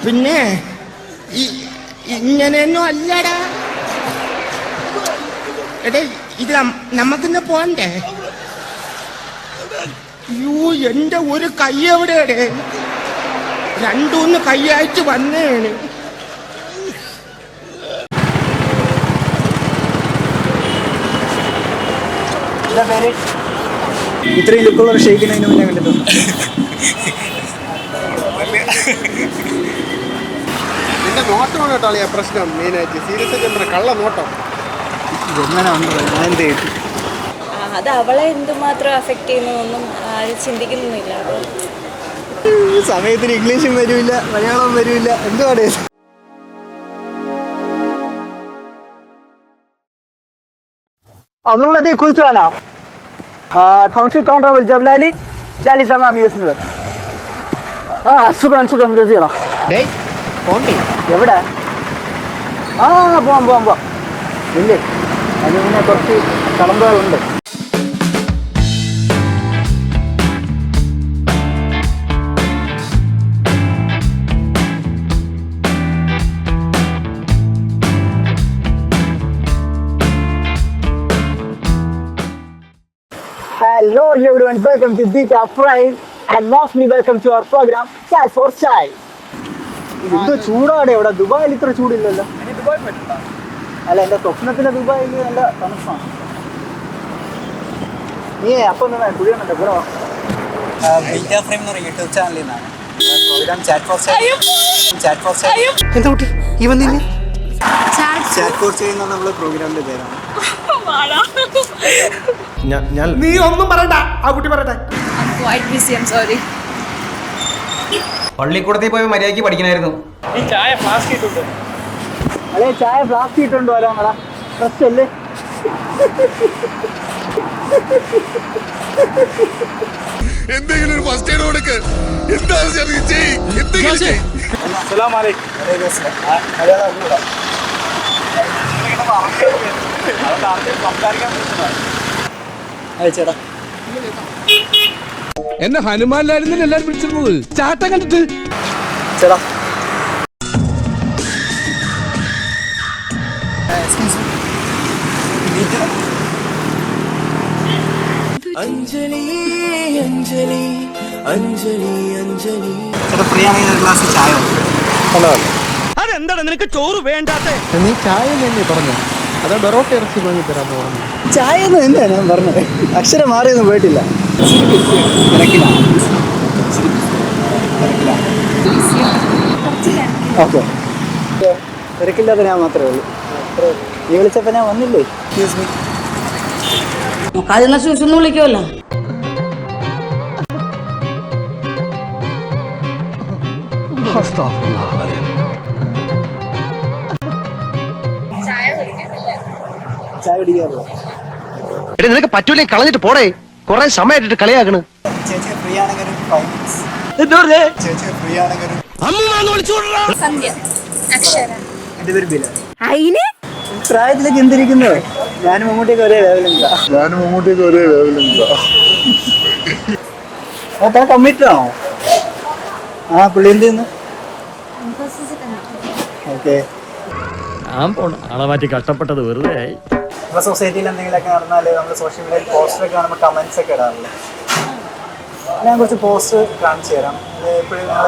പിന്നെ ഇങ്ങനെയൊന്നും അല്ലടാ. എടേ ഇത് നമുക്കിന്ന് പോണ്ടേ? യൂ, എന്റെ ഒരു കൈ എവിടെയടേ? രണ്ടൂന്ന് കൈയായിട്ട് വന്നേണ്. ഇത്രയും ലുക്കുള്ള ഒരു ഷെയ്ക്കിന് അതിന് മുന്നേ കണ്ടിട്ടുണ്ട്. നിന്റെ നോട്ടമാണ് കേട്ടോ അളിയാ പ്രശ്നം. മെയിനായിട്ട് സീരിയസ് ആയിട്ട് കള്ള നോട്ടം. ഇതെങ്ങനെ ഉണ്ട്? അത് അവളെ എന്തുമാത്രം അഫക്റ്റ് ചെയ്യുന്നതൊന്നും ആരും ചിന്തിക്കുന്നില്ല. സമയത്തിന് ഇംഗ്ലീഷും വരില്ല, മലയാളം വരില്ല, എന്തുവാണ്? أظن كنت أنا تونسي كونتر الجبلاني جالي سماع ميوسنر شكرا جزيلا. എവിടെ? പോവാം. ഇല്ലേ, അതിന് പിന്നെ കുറച്ച് കടമ്പകളുണ്ട്. Hello everyone, welcome to Dita Prime and mostly welcome to our program Chat for Chai. ഇത് ചൂടാടെ ഇവിടെ. ദുബായിൽ ഇത്ര ചൂടില്ലല്ലോ. അല്ല, എൻ്റെ സ്വപ്നത്തിലെ ദുബായിൽ നല്ല തണുപ്പാണ്. നീ അപ്പം കുഴിയുന്നുണ്ട് കൂടെ ഡീറ്റാ ഫ്രെയിം എന്ന് പറയുന്ന യൂട്യൂബ് ചാനലിൽ നിന്നാണ് പ്രോഗ്രാം ചാറ്റ് ഫോർ ചായ്. എന്താ കുട്ടി ഈ വന്നില്ലേ? ചാറ്റ് ഫോർ ചായ് എന്നാണ് നമ്മളെ പ്രോഗ്രാമിന്റെ പേരാണ്. നീ ഒന്നും പറയണ്ട, ആ കുട്ടി പറയട്ടെ. പള്ളിക്കൂടത്തിൽ പോയി മര്യാദയ്ക്ക് പഠിക്കണമായിരുന്നു. അതെ, ചായ ഫ്ലാസ്ക് ഇട്ടുണ്ടോ? വരാമടാ, ഫ്രഷ് അല്ലേ? എന്തെങ്കിലും ഒരു ഫസ്റ്റ് എയ്ഡ് കൊടുക്ക്. ചേട്ടാ, എന്നെ ഹനുമാനിലായിരുന്നു എല്ലാരും വിളിച്ചിരുന്നത്. ചാട്ടം കണ്ടിട്ട് ചേട്ടാ അഞ്ജലി അഞ്ജലി അഞ്ജലി അഞ്ജലി. ചേട്ടാ, ഫ്രീ ആണെങ്കിൽ ഒരു ഗ്ലാസ് ചായ. ഹലോ, അതെന്താണ് നിനക്ക് ചോറ് വേണ്ടാത്ത? നീ ചായ തന്നെ പറഞ്ഞു. അതാ ബെറോട്ട ഇറച്ചി വാങ്ങി തരാന്ന് പറഞ്ഞു. ചായ ഒന്നും എന്താ ഞാൻ പറഞ്ഞത്? അക്ഷരം മാറിയൊന്നും പോയിട്ടില്ല. ഓക്കെ, തിരക്കില്ലാത്ത ഞാൻ മാത്രമേ ഉള്ളൂ. നീ വിളിച്ചപ്പോ ഞാൻ വന്നില്ലേ? Excuse me. ശൂസൊന്നും വിളിക്കുമല്ലോ. ചായ കുടിക്കാറില്ല. നിനക്ക് പറ്റൂലേ, കളഞ്ഞിട്ട് പോടേ. കുറെ സമയമായിട്ട് കളിയാക്കണ്. ചേച്ചി ഫ്രീ ആണെങ്കിൽ എന്റെ പേര് ബില. പ്രായത്തിലേക്ക് എന്തിരിക്കുന്നു? ഞാനും മമ്മൂട്ടിയൊക്കെ ഒരേ ലെവലുണ്ടാ. കമ്മിറ്റ് ആണോ? ആ, പുള്ളി എന്ത് ചെയ്യുന്നു? ഓക്കെ, ഞാൻ പോണ ആളെ മാറ്റി കഷ്ടപ്പെട്ടത് വെറുതെ ആയി. നമ്മുടെ സൊസൈറ്റിയിൽ എന്തെങ്കിലുമൊക്കെ നടന്നാൽ നമ്മൾ സോഷ്യൽ മീഡിയയിൽ പോസ്റ്ററൊക്കെ കാണുമ്പോൾ കമൻസ് ഒക്കെ ഇടാറില്ല. ഞാൻ കുറച്ച് പോസ്റ്റ് കാണിച്ചു തരാം. അത് എപ്പോഴും നിങ്ങൾ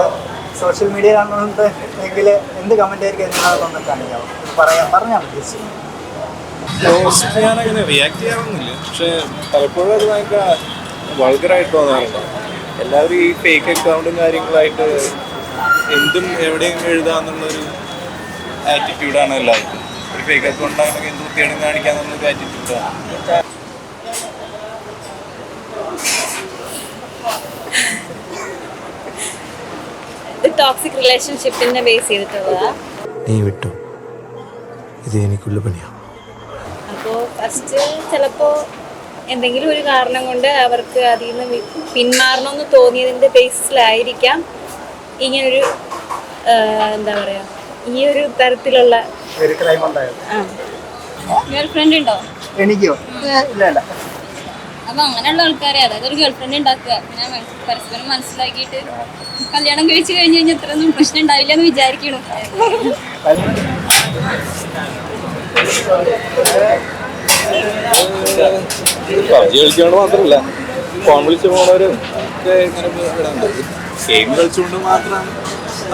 സോഷ്യൽ മീഡിയ കാണുന്നത് എങ്കിൽ എന്ത് കമൻ്റ് ആയിരിക്കും എന്നാണെന്നൊന്ന് കാണിക്കാമോ? പറഞ്ഞാൽ മതി. പോസ്റ്റ് ഞാനങ്ങനെ റിയാക്ട് ചെയ്യാറൊന്നുമില്ല, പക്ഷെ പലപ്പോഴും അത് ഭയങ്കര വൾഗറായിട്ട് തോന്നാറുണ്ട്. എല്ലാവരും ഈ ഫേക്ക് അക്കൗണ്ടും കാര്യങ്ങളായിട്ട് എന്തും എവിടെയും എഴുതാന്നുള്ളൊരു ആറ്റിറ്റ്യൂഡാണ് എല്ലാവർക്കും. ഒരു ഫേക്ക് അക്കൗണ്ട് ആണെങ്കിൽ എന്ത് വൃത്തിയായിട്ടും കാണിക്കാന്നുള്ളൊരു ആറ്റിറ്റ്യൂഡാണ്. Toxic റിലേഷൻഷിപ്പിനെ base ചെയ്തിട്ടുള്ളതാ. നീ വിട്ടു, ഇത് എനിക്കുള്ള പണിയാണ്. അപ്പോൾ ഫസ്റ്റ് ചിലപ്പോൾ എന്തെങ്കിലും ഒരു കാരണം കൊണ്ട് അവർക്ക് അതിൽ നിന്ന് പിന്മാറണമെന്ന് തോന്നിയതിൻ്റെ ബേസിസിലായിരിക്കാം ഇങ്ങനൊരു എന്താ പറയുക, ഈ ഒരു തരത്തിലുള്ള ക്രൈം ഉണ്ടായത്. ഗേൾ ഫ്രണ്ട് ഉണ്ടോ? എനിക്കോ? ഇല്ല. അപ്പൊ അങ്ങനെയുള്ള ആൾക്കാരെ, അതായത് ഒരു ഗേൾ ഫ്രണ്ട് ഉണ്ടാക്കുക, പിന്നെ പരസ്പരം മനസ്സിലാക്കിയിട്ട് കല്യാണം കഴിച്ചു കഴിഞ്ഞ് കഴിഞ്ഞാൽ ഇത്രയൊന്നും പ്രശ്നം ഉണ്ടാവില്ല എന്ന് വിചാരിക്കണം. പബ്ജി കളിച്ചുകൊണ്ട് മാത്രമല്ല, ഫോൺ വിളിച്ച് പോണവര് ഗെയിം കളിച്ചുകൊണ്ട് മാത്രം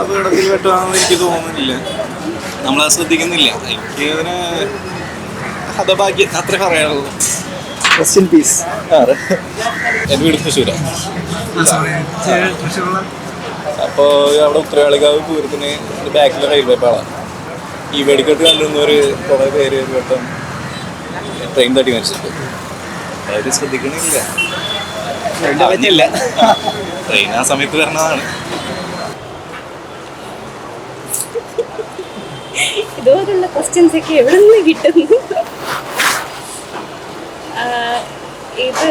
അപകടത്തിൽ പെട്ടാണെന്ന് എനിക്ക് തോന്നുന്നില്ല. നമ്മളത് ശ്രദ്ധിക്കുന്നില്ല. എനിക്ക് അതിന് ഹതഭാഗ്യം അത്ര പറയാനുള്ളൂ. എൻ്റെ വീട് തൃശ്ശൂരാണ്. അപ്പോൾ അവിടെ ഉത്തരവാളികാവ് പൂരത്തിന് ബാക്കിലെ റെയിൽവേ പാളാണ്. ഈ വെടിക്കെട്ട് കണ്ടിരുന്നവര് കുറേ പേര് ഒരു വട്ടം ട്രെയിൻ തട്ടി മരിച്ചിട്ടുണ്ട്. അതായത് ശ്രദ്ധിക്കണില്ല, അറിഞ്ഞില്ല. ട്രെയിൻ ആ സമയത്ത് വരണതാണ്. ഇതുപോലുള്ള ക്വസ്റ്റ്യൻസ് ഒക്കെ എവിടെ നിന്ന് കിട്ടുന്നു? ഇത്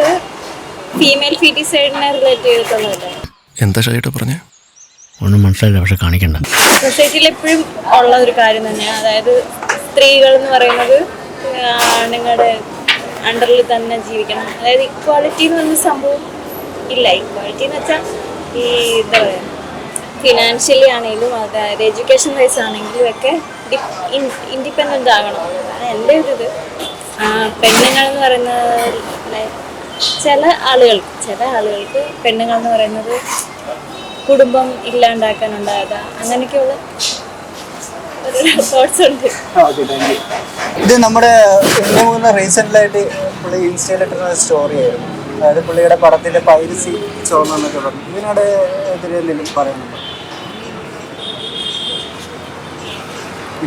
ഫീമെയിൽ ഫീറ്റിസൈഡിനെ റിലേറ്റ് ചെയ്തിട്ടുള്ളതല്ലേ? എന്താ ഷൈട്ട പറഞ്ഞേ? ഒന്നും മനസ്സിലായില്ല, പക്ഷെ കാണിക്കണ്ട. സൊസൈറ്റിയിൽ എപ്പോഴും ഉള്ള ഒരു കാര്യം തന്നെയാണ്. അതായത് സ്ത്രീകൾ എന്ന് പറയുന്നത് ആണുങ്ങളുടെ അണ്ടറിൽ തന്നെ ജീവിക്കണം. അതായത് ഇക്വാളിറ്റി എന്ന് പറഞ്ഞ സംഭവം ഇല്ല. ഇക്വാളിറ്റി എന്ന് വെച്ചാൽ ഈ എന്താ പറയുക, ഫിനാൻഷ്യലി ആണെങ്കിലും അതായത് എഡ്യൂക്കേഷൻ വൈസ് ആണെങ്കിലും ഒക്കെ ഇൻഡിപെൻഡൻ്റ് ആകണം. അതാണ് എൻ്റെ ഒരു ഇത്. പെണ്ണുങ്ങൾ എന്ന് പറയുന്നത് ചില ആളുകൾക്ക് പെണ്ണുങ്ങൾ എന്ന് പറയുന്നത് കുടുംബം ഇല്ലാണ്ടാക്കാനുണ്ടായതാ, അങ്ങനെയൊക്കെയുള്ള തോട്ട്സ് ഉണ്ട്. ഇത് നമ്മുടെ റീസെൻ്റായിട്ട് പുള്ളി ഇൻസ്റ്റയിലിട്ടുള്ള സ്റ്റോറി ആയിരുന്നു. അതായത് പുള്ളിയുടെ പടത്തിൻ്റെ പൈരസി ചോർന്നൊക്കെ പറഞ്ഞു. ഇതിനോട് എതിരെ എന്തെങ്കിലും പറയുന്നുണ്ടോ?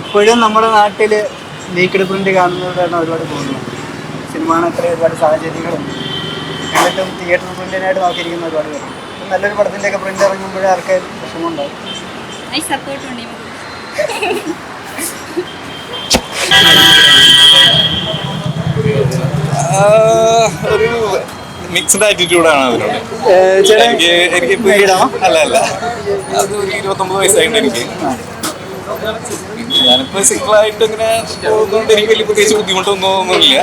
ഇപ്പോഴും നമ്മുടെ നാട്ടിൽ ലീക്ക്ഡ് പ്രിന്റ് കാണുന്നവരാണ് ഒരുപാട് പോകുന്നത്. സിനിമ അത്രയും ഒരുപാട് സാഹചര്യങ്ങളും എന്നിട്ടും തിയേറ്റർ പ്രിന്റിനായിട്ട് നോക്കിയിരിക്കുന്ന ഒരുപാട് പേരുണ്ട്. നല്ലൊരു പടത്തിൻ്റെയൊക്കെ പ്രിന്റ് ഇറങ്ങുമ്പോഴേ ആർക്കാരും വിഷമമുണ്ടാവും. ഒരു മിക്സ്ഡ് ആറ്റിറ്റ്യൂഡാണ് അതിനോട്. അല്ല അത് ഒരു 29 വയസ്സായിട്ട് എനിക്ക്. ഞാനിപ്പോ സിംഗിളായിട്ട് ഇങ്ങനെ പോകുന്നതുകൊണ്ട് എനിക്ക് വലിയ പ്രത്യേകിച്ച് ബുദ്ധിമുട്ടൊന്നും തോന്നുന്നില്ല.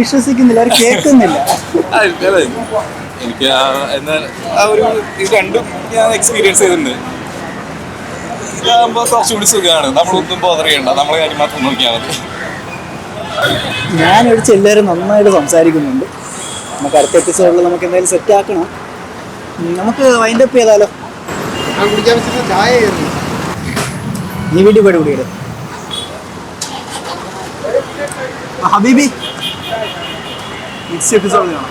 വിശ്വസിക്കുന്നില്ല, അവർ കേൾക്കുന്നില്ല. എനിക്ക് എന്നാൽ ആ ഒരു ഇത് രണ്ടും ഞാൻ എക്സ്പീരിയൻസ് ചെയ്തിട്ടുണ്ട്. ഇതാകുമ്പോൾ കുറച്ചുകൂടി സുഖമാണ്. നമ്മളൊന്നും ബോധർ ചെയ്യണ്ട, നമ്മളെ കാര്യം മാത്രം നോക്കിയാൽ മതി. ഞാൻ ഒഴിച്ച് എല്ലാവരും നന്നായിട്ട് സംസാരിക്കുന്നുണ്ട്. നമുക്ക് അടുത്ത എപ്പിസോഡിൽ നമുക്ക് എന്തായാലും സെറ്റ് ആക്കണം. നമുക്ക് വൈൻഡ് അപ്പ് ചെയ്താലോ? കുടിക്കാൻ വെച്ചിട്ട് ചായ ആയിരുന്നു. നീ വീട്ടിൽ പോയിട്ട് കുടിയുടെ ഹബീബി നെക്സ്റ്റ് എപ്പിസോഡ് കാണാം.